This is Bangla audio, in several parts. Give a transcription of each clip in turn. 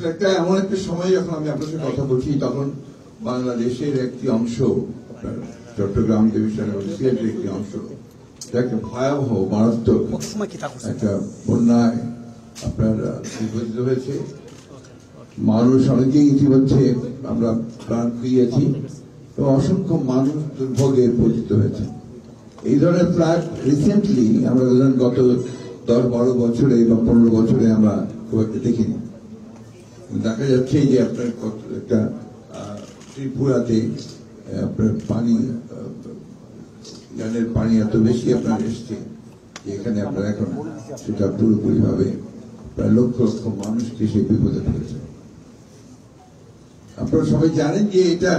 একটা এমন একটা সময় যখন আমি আপনার সাথে কথা বলছি তখন বাংলাদেশের একটি অংশ চট্টগ্রাম ডিভিশন এবং সিলেটের একটি অংশ একটা ভয়াবহ মারাত্মক একটা বন্যায় আপনার বিপর্যস্ত হয়েছে। মানুষ অনেকেই ইতিমধ্যে আমরা প্রাণ খুইয়েছি এবং অসংখ্য মানুষ দুর্ভোগে পতিত হয়েছে। এই ধরনের ফ্ল্যাট রিসেন্টলি আমরা ধরেন গত 10-12 বছরে বা 15 বছরে আমরা খুব একটা দেখিনি। দেখা যাচ্ছে যে আপনার একটা ত্রিপুরাতে আপনার পানি গানের পানি এত বেশি আপনার এসছে যে এখানে আপনার এখন সেটা পুরোপুরি ভাবে প্রায় লক্ষ লক্ষ মানুষকে সেই বিপদে ফেলেছে। আপনারা সবাই জানেন যে এটা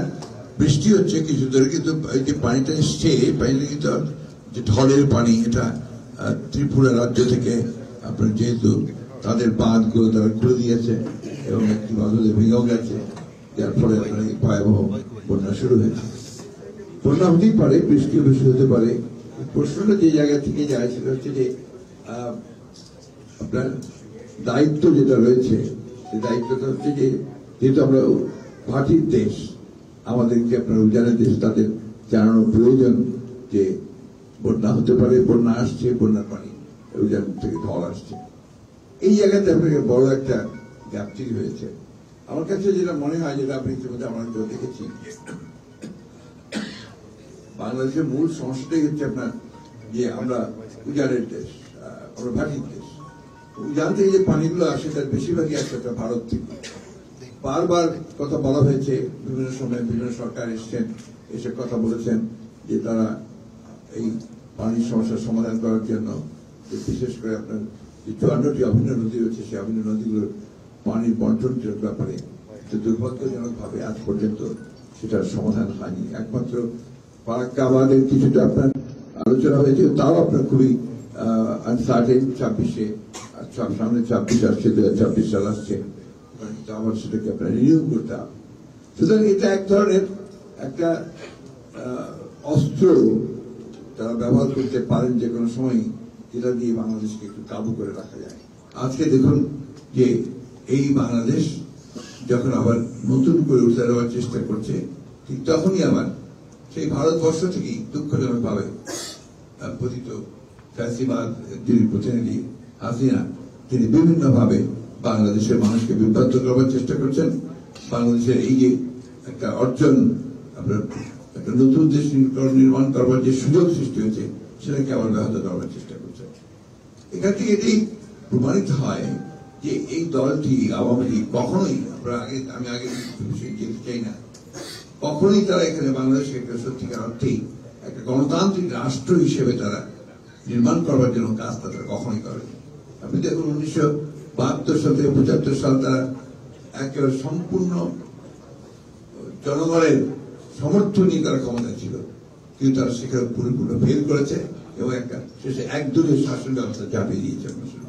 বৃষ্টি হচ্ছে কিছু ধরে, কিন্তু এই যে পানিটা এসছে এই পানিটা কিন্তু যে ঢলের পানি, এটা ত্রিপুরা রাজ্য থেকে আপনার যেহেতু তাদের বাঁধগুলো তারা খুলে দিয়েছে এবং একটি বাঁধে ভেঙেও গেছে, যার ফলে আপনার এই ভয়াবহ বন্যা শুরু হয়েছে। বন্যা হতেই পারে, বৃষ্টিও বেশি হতে পারে। প্রশ্নটা যে জায়গা থেকে যায় সেটা হচ্ছে যে আপনার দায়িত্ব যেটা রয়েছে সেই দায়িত্বটা হচ্ছে যে যেহেতু আমরা ভাটির দেশ, আমাদেরকে আপনার উজানের দেশ, তাদের জানানো প্রয়োজন যে বন্যা হতে পারে, বন্যা আসছে, বন্যার পানি উজান থেকে ঢল আসছে। এই জায়গাতে আপনাকে বড় একটা গ্যাপ তৈরি হয়েছে। আমার কাছে যেটা মনে হয়, যেটা আপনি ইতিমধ্যে আমরা দেখেছি, বাংলাদেশের মূল সমস্যাটাই হচ্ছে আপনার যে আমরা উজানের দেশ, আমরা ভাটির দেশ। উজান থেকে যে পানিগুলো আসে তার বেশিরভাগই আসছে ভারত থেকে। বারবার কথা বলা হয়েছে, বিভিন্ন সময় বিভিন্ন সরকার এসছেন, এসে কথা বলেছেন যে তারা এই পানির সমস্যার সমাধান করার জন্য বিশেষ করে আপনার যে 54টি অভিন্ন নদী রয়েছে সেই অভিন্ন নদীগুলোর পানির বন্টনের ব্যাপারে দুর্ভাগ্যজনক ভাবে আজ পর্যন্ত সেটার সমাধান হয়নি। একমাত্র ফারাক্কা বাঁধের কিছুটা আপনার আলোচনা হয়েছে, তাও আপনার খুবই আনসার্টেন। 26-এ সামনে 26 আসছে, 2026 সাল আসছে, আবার সেটাকে আপনার রিনিউ করতে হবে। সুতরাং এটা এক ধরনের একটা অস্ত্র তারা ব্যবহার করতে পারেন যে কোনো সময়, যেটা দিয়ে বাংলাদেশকে একটু কাবু করে রাখা যায়। আজকে দেখুন যে এই বাংলাদেশ যখন আবার নতুন করে উঠে দেওয়ার চেষ্টা করছে, ঠিক তখনই আবার সেই ভারতবর্ষ থেকেই দুঃখজনক ভাবে পতিত ফ্যাসিবাদ যিনি প্রতিনিধি হাসিনা, তিনি বিভিন্ন ভাবে বাংলাদেশের মানুষকে বিভ্রান্ত করবার চেষ্টা করছেন। বাংলাদেশের এই যে একটা অর্জন, আপনার একটা নতুন দেশ নির্মাণ করবার যে সুযোগ সৃষ্টি হয়েছে সেটাকে আবার ব্যাহত করবার চেষ্টা করছেন। এখান থেকে এটাই প্রমাণিত হয় যে এই দলটি আওয়ামী লীগ কখনোই, আমি আগে বিষয়ে যেতে চাই না, কখনোই তারা এখানে বাংলাদেশকে একটা সত্যিকার অর্থেই একটা গণতান্ত্রিক রাষ্ট্র হিসেবে তারা নির্মাণ করবার জন্য কাজ তারা কখনোই করেনি। আপনি দেখুন 1972 সাল থেকে 75 সাল তারা একেবারে সম্পূর্ণ জনগণের সমর্থন নিয়ে তারা ক্ষমতা ছিল, কিন্তু তারা সেখানে পরিপূর্ণ ফেল করেছে এবং একটা শেষে একদলীয় শাসন ব্যবস্থা চাপিয়ে দিয়েছে মানুষের।